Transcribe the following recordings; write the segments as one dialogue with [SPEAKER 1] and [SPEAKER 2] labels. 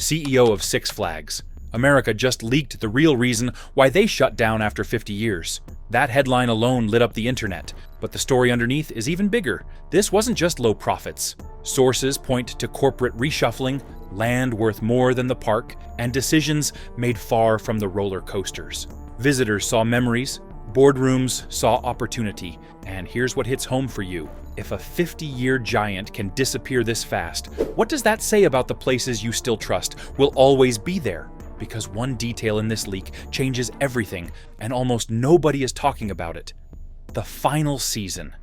[SPEAKER 1] CEO of Six Flags. America just leaked the real reason why they shut down after 50 years. That headline alone lit up the internet, but the story underneath is even bigger. This wasn't just low profits. Sources point to corporate reshuffling, land worth more than the park, and decisions made far from the roller coasters. Visitors saw memories, boardrooms saw opportunity, and here's what hits home for you. If a 50-year giant can disappear this fast, what does that say about the places you still trust will always be there? Because one detail in this leak changes everything, and almost nobody is talking about it. The final season.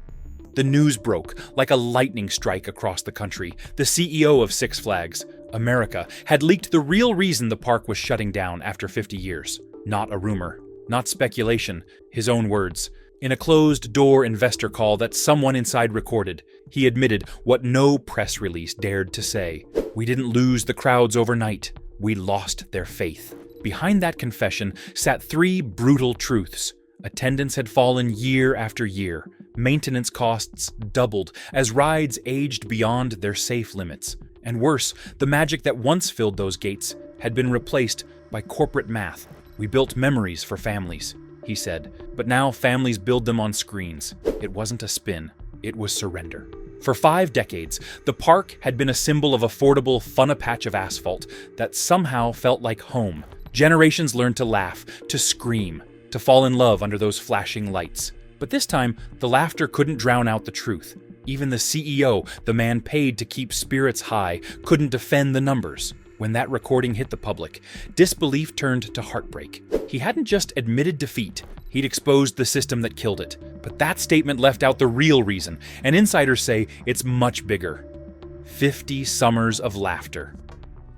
[SPEAKER 1] The news broke like a lightning strike across the country. The CEO of Six Flags, America, had leaked the real reason the park was shutting down after 50 years. Not a rumor, not speculation, his own words. In a closed-door investor call that someone inside recorded, he admitted what no press release dared to say. "We didn't lose the crowds overnight. We lost their faith." Behind that confession sat three brutal truths. Attendance had fallen year after year. Maintenance costs doubled as rides aged beyond their safe limits. And worse, the magic that once filled those gates had been replaced by corporate math. "We built memories for families," he said, "but now families build them on screens." It wasn't a spin, it was surrender. For 5 decades, the park had been a symbol of affordable, fun a patch of asphalt that somehow felt like home. Generations learned to laugh, to scream, to fall in love under those flashing lights. But this time, the laughter couldn't drown out the truth. Even the CEO, the man paid to keep spirits high, couldn't defend the numbers. When that recording hit the public, disbelief turned to heartbreak. He hadn't just admitted defeat, he'd exposed the system that killed it. But that statement left out the real reason, and insiders say it's much bigger. 50 summers of laughter.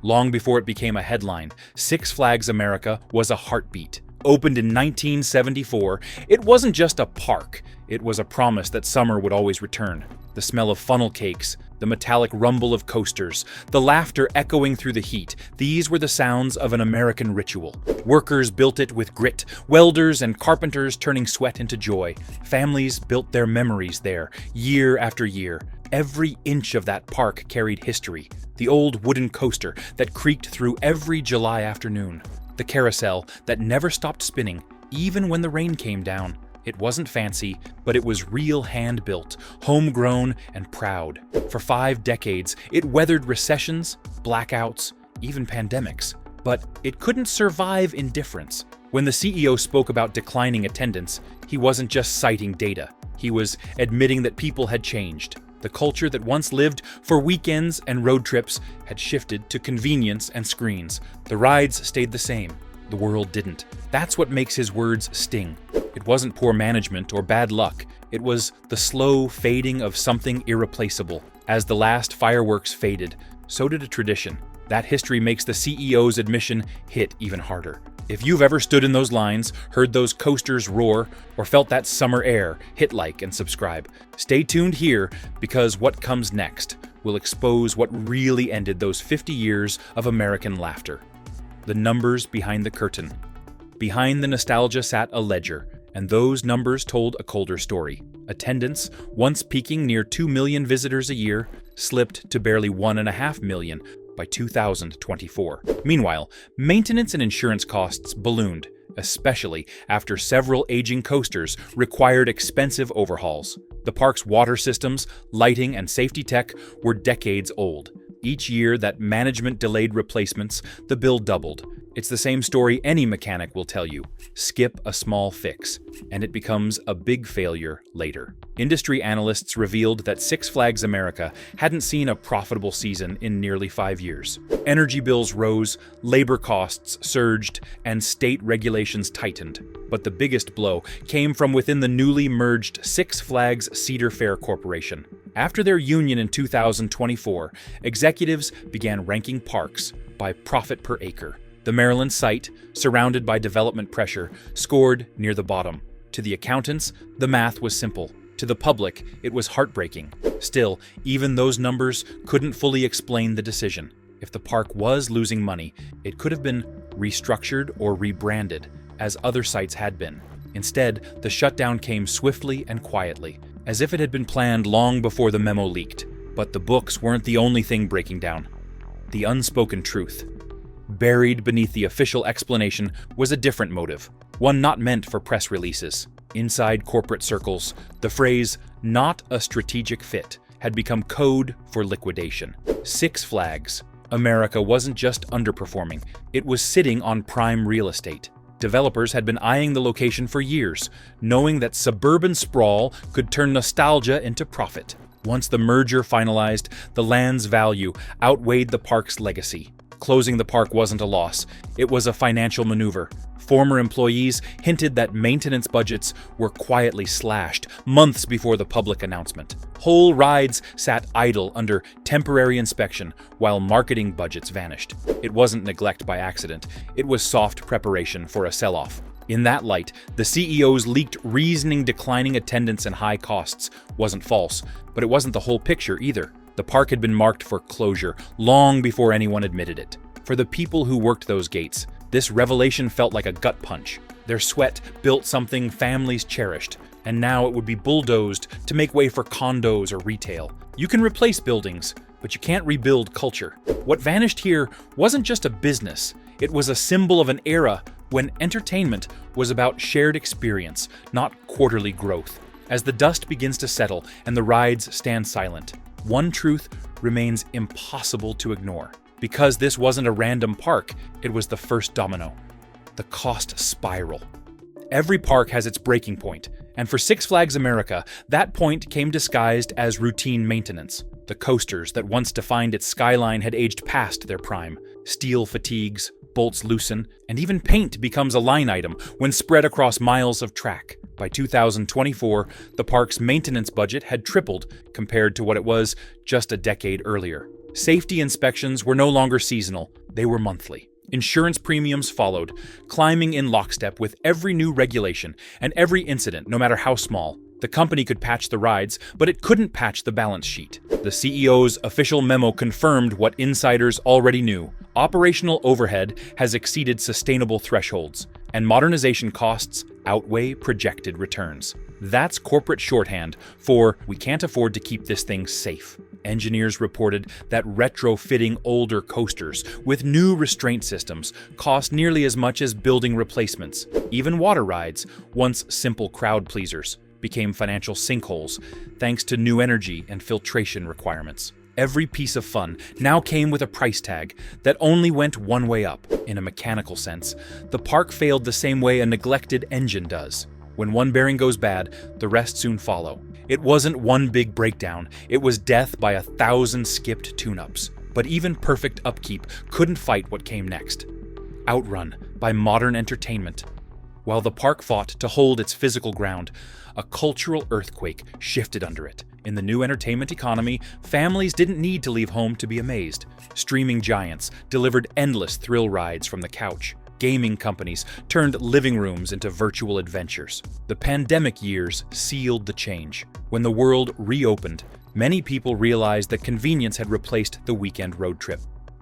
[SPEAKER 1] Long before it became a headline, Six Flags America was a heartbeat. Opened in 1974, it wasn't just a park, it was a promise that summer would always return. The smell of funnel cakes, the metallic rumble of coasters, the laughter echoing through the heat, these were the sounds of an American ritual. Workers built it with grit, welders and carpenters turning sweat into joy. Families built their memories there, year after year. Every inch of that park carried history. The old wooden coaster that creaked through every July afternoon. The carousel that never stopped spinning, even when the rain came down. It wasn't fancy, but it was real hand-built, homegrown, and proud. For 5 decades, it weathered recessions, blackouts, even pandemics. But it couldn't survive indifference. When the CEO spoke about declining attendance, he wasn't just citing data. He was admitting that people had changed. The culture that once lived for weekends and road trips had shifted to convenience and screens. The rides stayed the same. The world didn't. That's what makes his words sting. It wasn't poor management or bad luck. It was the slow fading of something irreplaceable. As the last fireworks faded, so did a tradition. That history makes the CEO's admission hit even harder. If you've ever stood in those lines, heard those coasters roar, or felt that summer air, hit like and subscribe. Stay tuned here, because what comes next will expose what really ended those 50 years of American laughter. The numbers behind the curtain. Behind the nostalgia sat a ledger, and those numbers told a colder story. Attendance, once peaking near 2 million visitors a year, slipped to barely 1.5 million by 2024. Meanwhile, maintenance and insurance costs ballooned, especially after several aging coasters required expensive overhauls. The park's water systems, lighting, and safety tech were decades old. Each year that management delayed replacements, the bill doubled. It's the same story any mechanic will tell you. Skip a small fix, and it becomes a big failure later. Industry analysts revealed that Six Flags America hadn't seen a profitable season in nearly 5 years. Energy bills rose, labor costs surged, and state regulations tightened. But the biggest blow came from within the newly merged Six Flags Cedar Fair Corporation. After their union in 2024, executives began ranking parks by profit per acre. The Maryland site, surrounded by development pressure, scored near the bottom. To the accountants, the math was simple. To the public, it was heartbreaking. Still, even those numbers couldn't fully explain the decision. If the park was losing money, it could have been restructured or rebranded, as other sites had been. Instead, the shutdown came swiftly and quietly, as if it had been planned long before the memo leaked. But the books weren't the only thing breaking down. The unspoken truth. Buried beneath the official explanation was a different motive, one not meant for press releases. Inside corporate circles, the phrase, "not a strategic fit," had become code for liquidation. Six Flags America wasn't just underperforming, it was sitting on prime real estate. Developers had been eyeing the location for years, knowing that suburban sprawl could turn nostalgia into profit. Once the merger finalized, the land's value outweighed the park's legacy. Closing the park wasn't a loss, it was a financial maneuver. Former employees hinted that maintenance budgets were quietly slashed months before the public announcement. Whole rides sat idle under temporary inspection while marketing budgets vanished. It wasn't neglect by accident, it was soft preparation for a sell-off. In that light, the CEO's leaked reasoning declining attendance and high costs wasn't false, but it wasn't the whole picture either. The park had been marked for closure long before anyone admitted it. For the people who worked those gates, this revelation felt like a gut punch. Their sweat built something families cherished, and now it would be bulldozed to make way for condos or retail. You can replace buildings, but you can't rebuild culture. What vanished here wasn't just a business, it was a symbol of an era when entertainment was about shared experience, not quarterly growth. As the dust begins to settle and the rides stand silent, one truth remains impossible to ignore. Because this wasn't a random park, it was the first domino. The cost spiral. Every park has its breaking point, and for Six Flags America, that point came disguised as routine maintenance. The coasters that once defined its skyline had aged past their prime. Steel fatigues, bolts loosen, and even paint becomes a line item when spread across miles of track. By 2024, the park's maintenance budget had tripled compared to what it was just a decade earlier. Safety inspections were no longer seasonal, they were monthly. Insurance premiums followed, climbing in lockstep with every new regulation and every incident, no matter how small. The company could patch the rides, but it couldn't patch the balance sheet. The CEO's official memo confirmed what insiders already knew. Operational overhead has exceeded sustainable thresholds, and modernization costs outweigh projected returns. That's corporate shorthand for "we can't afford to keep this thing safe." Engineers reported that retrofitting older coasters with new restraint systems cost nearly as much as building replacements. Even water rides, once simple crowd pleasers, became financial sinkholes thanks to new energy and filtration requirements. Every piece of fun now came with a price tag that only went one way up. In a mechanical sense, the park failed the same way a neglected engine does. When one bearing goes bad, the rest soon follow. It wasn't one big breakdown, it was death by 1,000 skipped tune-ups. But even perfect upkeep couldn't fight what came next. Outrun by modern entertainment. While the park fought to hold its physical ground, a cultural earthquake shifted under it. In the new entertainment economy, families didn't need to leave home to be amazed. Streaming giants delivered endless thrill rides from the couch. Gaming companies turned living rooms into virtual adventures. The pandemic years sealed the change. When the world reopened, many people realized that convenience had replaced the weekend road trip.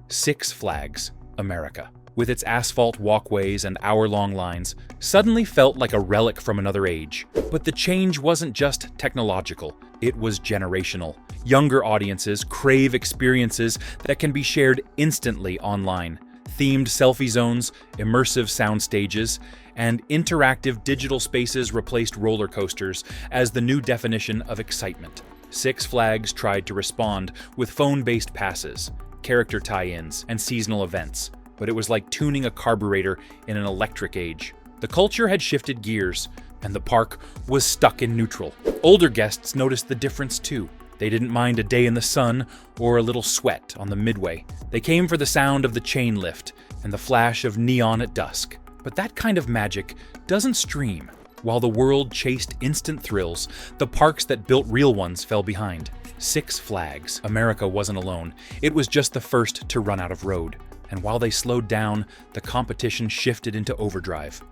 [SPEAKER 1] Six Flags America, with its asphalt walkways and hour-long lines, suddenly felt like a relic from another age. But the change wasn't just technological, it was generational. Younger audiences crave experiences that can be shared instantly online. Themed selfie zones, immersive sound stages, and interactive digital spaces replaced roller coasters as the new definition of excitement. Six Flags tried to respond with phone-based passes, character tie-ins, and seasonal events, but it was like tuning a carburetor in an electric age. The culture had shifted gears, and the park was stuck in neutral. Older guests noticed the difference too. They didn't mind a day in the sun or a little sweat on the midway. They came for the sound of the chain lift and the flash of neon at dusk. But that kind of magic doesn't stream. While the world chased instant thrills, the parks that built real ones fell behind. Six Flags America wasn't alone. It was just the first to run out of road. And while they slowed down, the competition shifted into overdrive.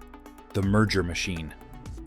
[SPEAKER 1] The merger machine.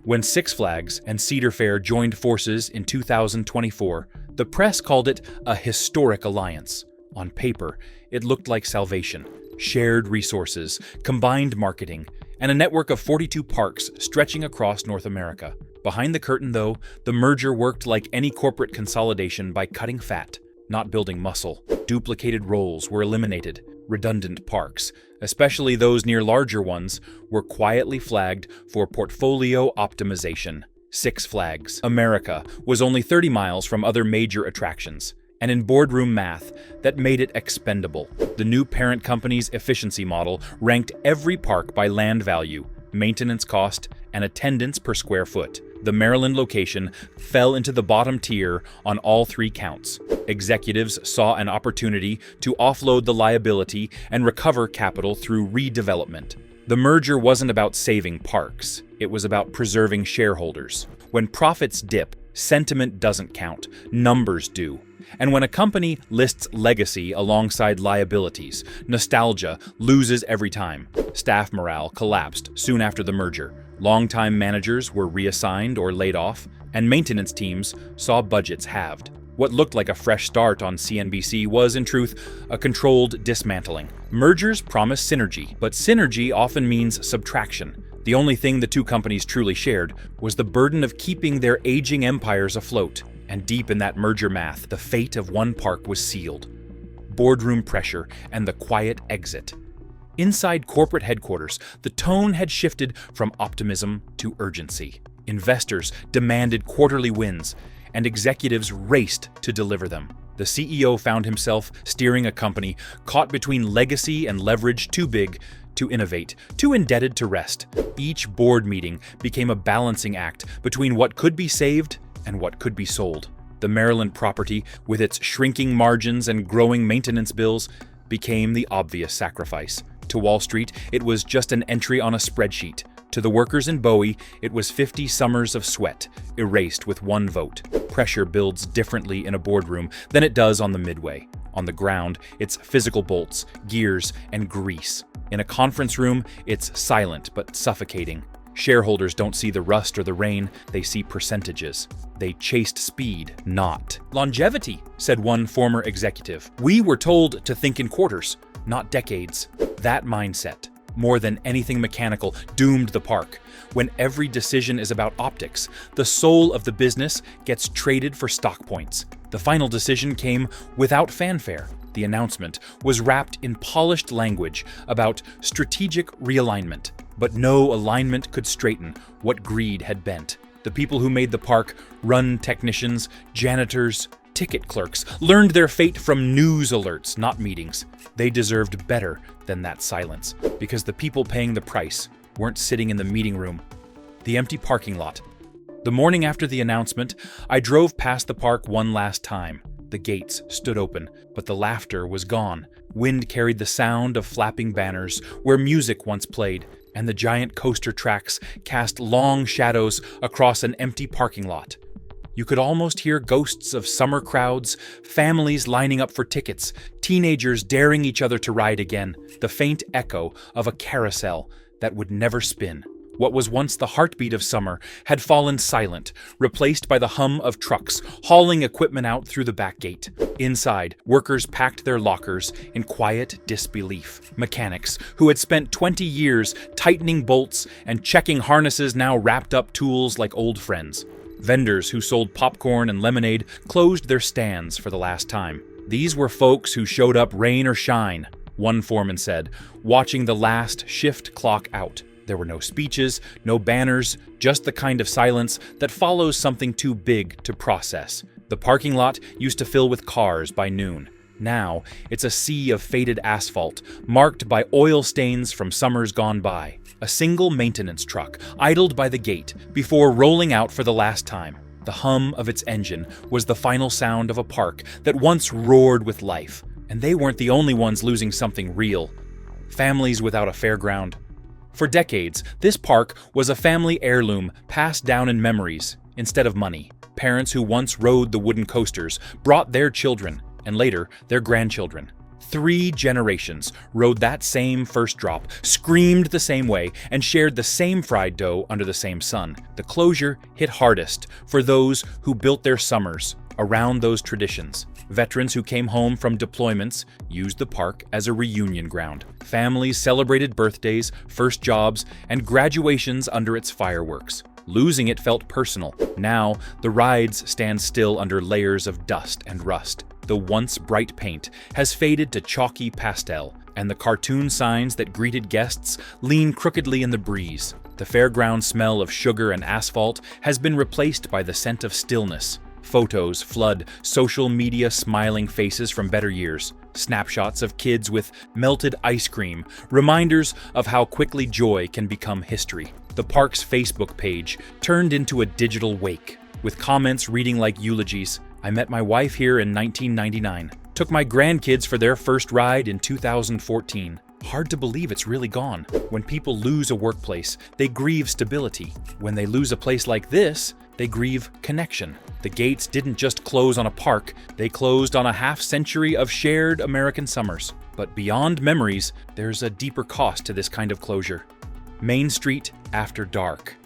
[SPEAKER 1] When Six Flags and Cedar Fair joined forces in 2024, the press called it a historic alliance. On paper, it looked like salvation. Shared resources, combined marketing, and a network of 42 parks stretching across North America. Behind the curtain, though, the merger worked like any corporate consolidation by cutting fat, not building muscle. Duplicated roles were eliminated. redundant parks, especially those near larger ones, were quietly flagged for portfolio optimization. Six Flags America was only 30 miles from other major attractions, and in boardroom math, that made it expendable. The new parent company's efficiency model ranked every park by land value, maintenance cost, and attendance per square foot. The Maryland location fell into the bottom tier on all three counts. Executives saw an opportunity to offload the liability and recover capital through redevelopment. The merger wasn't about saving parks, it was about preserving shareholders. When profits dip, sentiment doesn't count, numbers do. And when a company lists legacy alongside liabilities, nostalgia loses every time. Staff morale collapsed soon after the merger. Longtime managers were reassigned or laid off, and maintenance teams saw budgets halved. What looked like a fresh start on CNBC was, in truth, a controlled dismantling. Mergers promise synergy, but synergy often means subtraction. The only thing the two companies truly shared was the burden of keeping their aging empires afloat. And deep in that merger math, the fate of one park was sealed. Boardroom pressure and the quiet exit. Inside corporate headquarters, the tone had shifted from optimism to urgency. Investors demanded quarterly wins, and executives raced to deliver them. The CEO found himself steering a company caught between legacy and leverage too big to innovate, too indebted to rest. Each board meeting became a balancing act between what could be saved and what could be sold. The Maryland property, with its shrinking margins and growing maintenance bills, became the obvious sacrifice. To Wall Street, it was just an entry on a spreadsheet. To the workers in Bowie, it was 50 summers of sweat, erased with one vote. Pressure builds differently in a boardroom than it does on the Midway. On the ground, it's physical bolts, gears, and grease. In a conference room, it's silent but suffocating. Shareholders don't see the rust or the rain, they see percentages. They chased speed, not longevity, said one former executive. We were told to think in quarters, not decades. That mindset, more than anything mechanical, doomed the park. When every decision is about optics, the soul of the business gets traded for stock points. The final decision came without fanfare. The announcement was wrapped in polished language about strategic realignment, but no alignment could straighten what greed had bent. The people who made the park, run technicians, janitors, ticket clerks, learned their fate from news alerts, not meetings. They deserved better than that silence, because the people paying the price weren't sitting in the meeting room. The empty parking lot. The morning after the announcement, I drove past the park one last time. The gates stood open, but the laughter was gone. Wind carried the sound of flapping banners where music once played, and the giant coaster tracks cast long shadows across an empty parking lot. You could almost hear ghosts of summer crowds, families lining up for tickets, teenagers daring each other to ride again, the faint echo of a carousel that would never spin. What was once the heartbeat of summer had fallen silent, replaced by the hum of trucks hauling equipment out through the back gate. Inside, workers packed their lockers in quiet disbelief. Mechanics, who had spent 20 years tightening bolts and checking harnesses, now wrapped up tools like old friends. Vendors who sold popcorn and lemonade closed their stands for the last time. These were folks who showed up rain or shine, one foreman said, watching the last shift clock out. There were no speeches, no banners, just the kind of silence that follows something too big to process. The parking lot used to fill with cars by noon. Now, it's a sea of faded asphalt, marked by oil stains from summers gone by. A single maintenance truck idled by the gate before rolling out for the last time. The hum of its engine was the final sound of a park that once roared with life. And they weren't the only ones losing something real. Families without a fairground. For decades, this park was a family heirloom passed down in memories instead of money. Parents who once rode the wooden coasters brought their children, and later their grandchildren. 3 generations rode that same first drop, screamed the same way, and shared the same fried dough under the same sun. The closure hit hardest for those who built their summers around those traditions. Veterans who came home from deployments used the park as a reunion ground. Families celebrated birthdays, first jobs, and graduations under its fireworks. Losing it felt personal. Now, the rides stand still under layers of dust and rust. The once bright paint has faded to chalky pastel, and the cartoon signs that greeted guests lean crookedly in the breeze. The fairground smell of sugar and asphalt has been replaced by the scent of stillness. Photos flood social media, smiling faces from better years. Snapshots of kids with melted ice cream, reminders of how quickly joy can become history. The park's Facebook page turned into a digital wake, with comments reading like eulogies. I met my wife here in 1999. Took my grandkids for their first ride in 2014. Hard to believe it's really gone. When people lose a workplace, they grieve stability. When they lose a place like this, they grieve connection. The gates didn't just close on a park, they closed on a half-century of shared American summers. But beyond memories, there's a deeper cost to this kind of closure. Main Street after dark.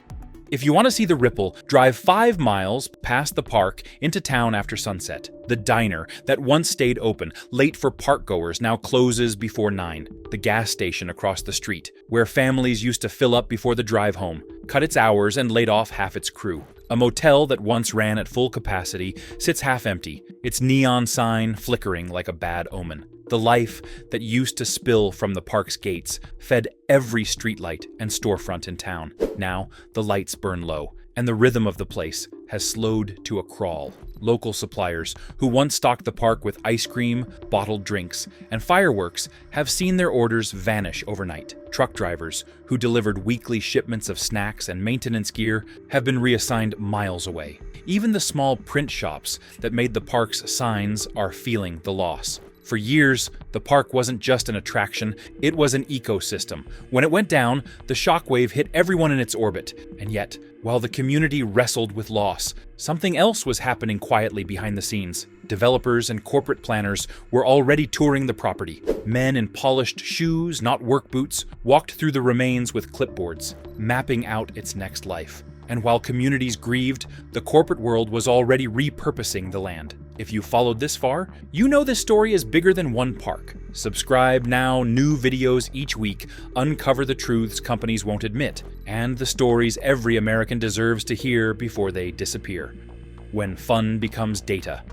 [SPEAKER 1] If you want to see the ripple, drive 5 miles past the park into town after sunset. The diner that once stayed open, late for park-goers, now closes before 9. The gas station across the street, where families used to fill up before the drive home, cut its hours and laid off half its crew. A motel that once ran at full capacity sits half empty, its neon sign flickering like a bad omen. The life that used to spill from the park's gates fed every streetlight and storefront in town. Now, the lights burn low, and the rhythm of the place has slowed to a crawl. Local suppliers, who once stocked the park with ice cream, bottled drinks, and fireworks, have seen their orders vanish overnight. Truck drivers, who delivered weekly shipments of snacks and maintenance gear, have been reassigned miles away. Even the small print shops that made the park's signs are feeling the loss. For years, the park wasn't just an attraction, it was an ecosystem. When it went down, the shockwave hit everyone in its orbit. And yet, while the community wrestled with loss, something else was happening quietly behind the scenes. Developers and corporate planners were already touring the property. Men in polished shoes, not work boots, walked through the remains with clipboards, mapping out its next life. And while communities grieved, the corporate world was already repurposing the land. If you followed this far, you know this story is bigger than one park. Subscribe now, new videos each week uncover the truths companies won't admit, and the stories every American deserves to hear before they disappear. When fun becomes data.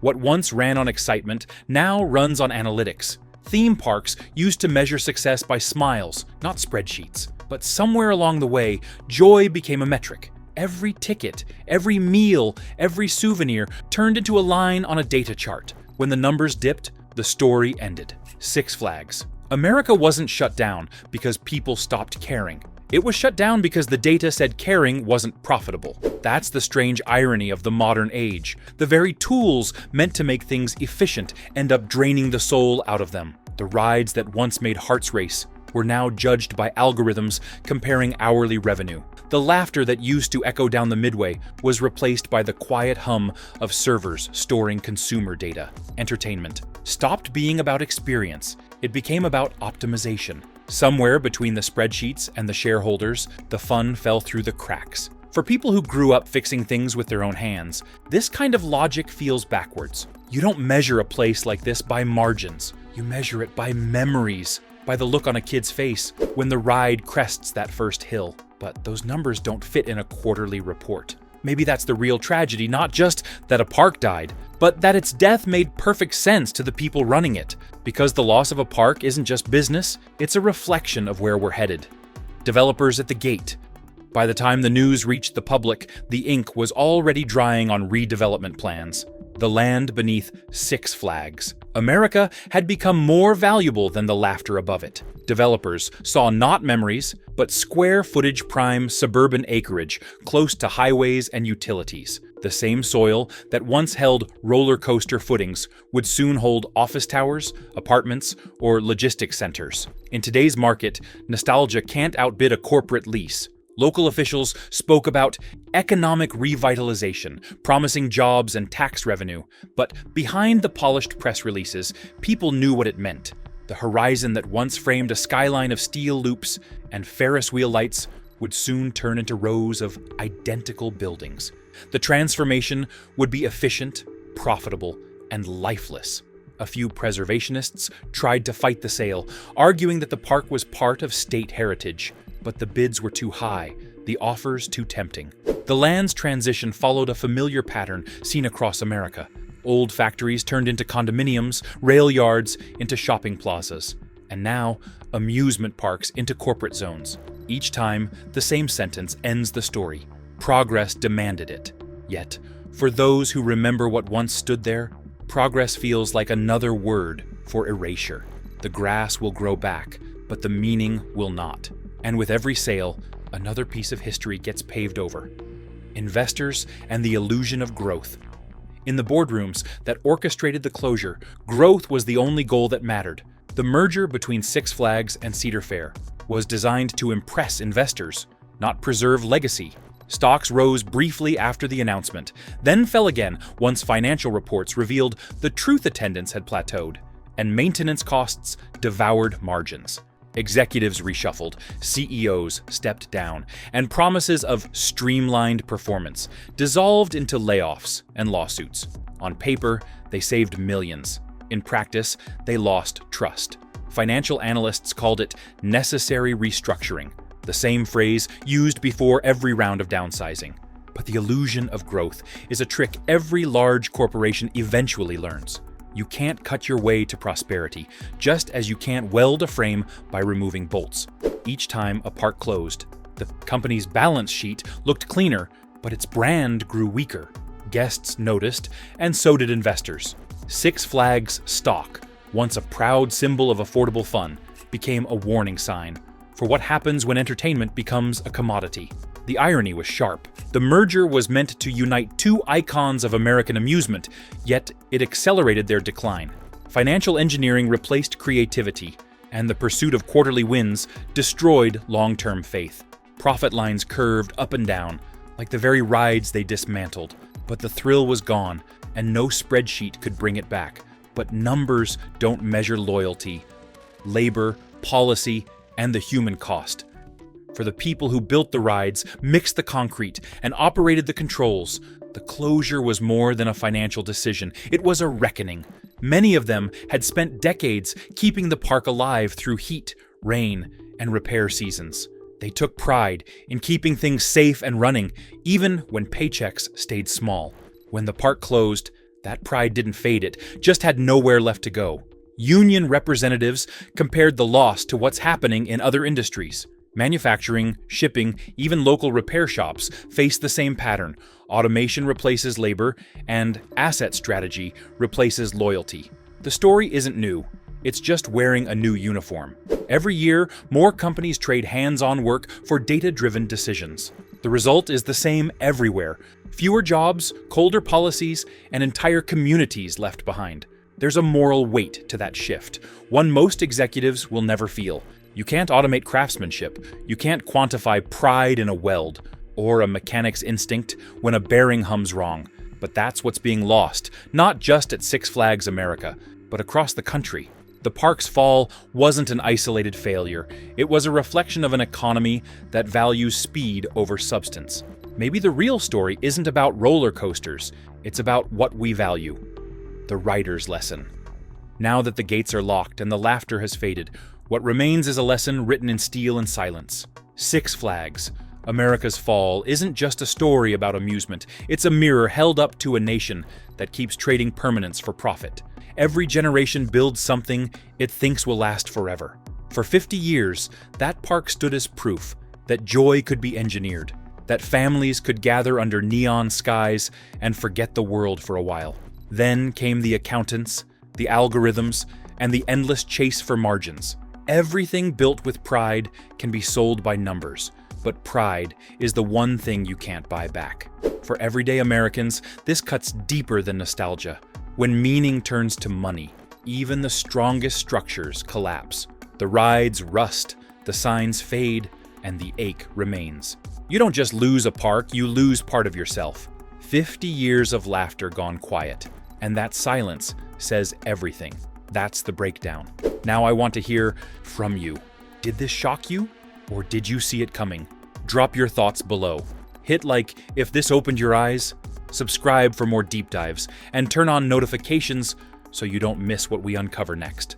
[SPEAKER 1] What once ran on excitement now runs on analytics. Theme parks used to measure success by smiles, not spreadsheets. But somewhere along the way, joy became a metric. Every ticket, every meal, every souvenir turned into a line on a data chart. When the numbers dipped, the story ended. Six Flags. America wasn't shut down because people stopped caring. It was shut down because the data said caring wasn't profitable. That's the strange irony of the modern age. The very tools meant to make things efficient end up draining the soul out of them. The rides that once made hearts race were now judged by algorithms comparing hourly revenue. The laughter that used to echo down the midway was replaced by the quiet hum of servers storing consumer data. Entertainment stopped being about experience. It became about optimization. Somewhere between the spreadsheets and the shareholders, the fun fell through the cracks. For people who grew up fixing things with their own hands, this kind of logic feels backwards. You don't measure a place like this by margins. You measure it by memories, by the look on a kid's face when the ride crests that first hill. But those numbers don't fit in a quarterly report. Maybe that's the real tragedy, not just that a park died, but that its death made perfect sense to the people running it. Because the loss of a park isn't just business, it's a reflection of where we're headed. Developers at the gate. By the time the news reached the public, the ink was already drying on redevelopment plans. The land beneath Six Flags. America had become more valuable than the laughter above it. Developers saw not memories, but square footage prime suburban acreage close to highways and utilities. The same soil that once held roller coaster footings would soon hold office towers, apartments, or logistics centers. In today's market, nostalgia can't outbid a corporate lease. Local officials spoke about economic revitalization, promising jobs and tax revenue. But behind the polished press releases, people knew what it meant. The horizon that once framed a skyline of steel loops and Ferris wheel lights would soon turn into rows of identical buildings. The transformation would be efficient, profitable, and lifeless. A few preservationists tried to fight the sale, arguing that the park was part of state heritage. But the bids were too high, the offers too tempting. The land's transition followed a familiar pattern seen across America. Old factories turned into condominiums, rail yards into shopping plazas. And now, amusement parks into corporate zones. Each time, the same sentence ends the story. Progress demanded it. Yet, for those who remember what once stood there, progress feels like another word for erasure. The grass will grow back, but the meaning will not. And with every sale, another piece of history gets paved over. Investors and the illusion of growth. In the boardrooms that orchestrated the closure, growth was the only goal that mattered. The merger between Six Flags and Cedar Fair was designed to impress investors, not preserve legacy. Stocks rose briefly after the announcement, then fell again once financial reports revealed the truth attendance had plateaued, and maintenance costs devoured margins. Executives reshuffled, CEOs stepped down, and promises of streamlined performance dissolved into layoffs and lawsuits. On paper, they saved millions. In practice, they lost trust. Financial analysts called it necessary restructuring, the same phrase used before every round of downsizing. But the illusion of growth is a trick every large corporation eventually learns. You can't cut your way to prosperity, just as you can't weld a frame by removing bolts. Each time a park closed, the company's balance sheet looked cleaner, but its brand grew weaker. Guests noticed, and so did investors. Six Flags stock, once a proud symbol of affordable fun, became a warning sign for what happens when entertainment becomes a commodity. The irony was sharp. The merger was meant to unite two icons of American amusement, yet it accelerated their decline. Financial engineering replaced creativity, and the pursuit of quarterly wins destroyed long-term faith. Profit lines curved up and down, like the very rides they dismantled. But the thrill was gone, and no spreadsheet could bring it back. But numbers don't measure loyalty, labor, policy, and the human cost. For the people who built the rides, mixed the concrete, and operated the controls, the closure was more than a financial decision. It was a reckoning. Many of them had spent decades keeping the park alive through heat, rain, and repair seasons. They took pride in keeping things safe and running, even when paychecks stayed small. When the park closed, that pride didn't fade, it just had nowhere left to go. Union representatives compared the loss to what's happening in other industries. Manufacturing, shipping, even local repair shops face the same pattern. Automation replaces labor, and asset strategy replaces loyalty. The story isn't new. It's just wearing a new uniform. Every year, more companies trade hands-on work for data-driven decisions. The result is the same everywhere. Fewer jobs, colder policies, and entire communities left behind. There's a moral weight to that shift, one most executives will never feel. You can't automate craftsmanship. You can't quantify pride in a weld, or a mechanic's instinct when a bearing hums wrong. But that's what's being lost, not just at Six Flags America, but across the country. The park's fall wasn't an isolated failure. It was a reflection of an economy that values speed over substance. Maybe the real story isn't about roller coasters. It's about what we value. The writer's lesson. Now that the gates are locked and the laughter has faded, what remains is a lesson written in steel and silence. Six Flags, America's fall, isn't just a story about amusement. It's a mirror held up to a nation that keeps trading permanence for profit. Every generation builds something it thinks will last forever. For 50 years, that park stood as proof that joy could be engineered, that families could gather under neon skies and forget the world for a while. Then came the accountants, the algorithms, and the endless chase for margins. Everything built with pride can be sold by numbers, but pride is the one thing you can't buy back. For everyday Americans, this cuts deeper than nostalgia. When meaning turns to money, even the strongest structures collapse. The rides rust, the signs fade, and the ache remains. You don't just lose a park, you lose part of yourself. 50 years of laughter gone quiet, and that silence says everything. That's the breakdown. Now I want to hear from you. Did this shock you? Or did you see it coming? Drop your thoughts below. Hit like if this opened your eyes, subscribe for more deep dives, and turn on notifications so you don't miss what we uncover next.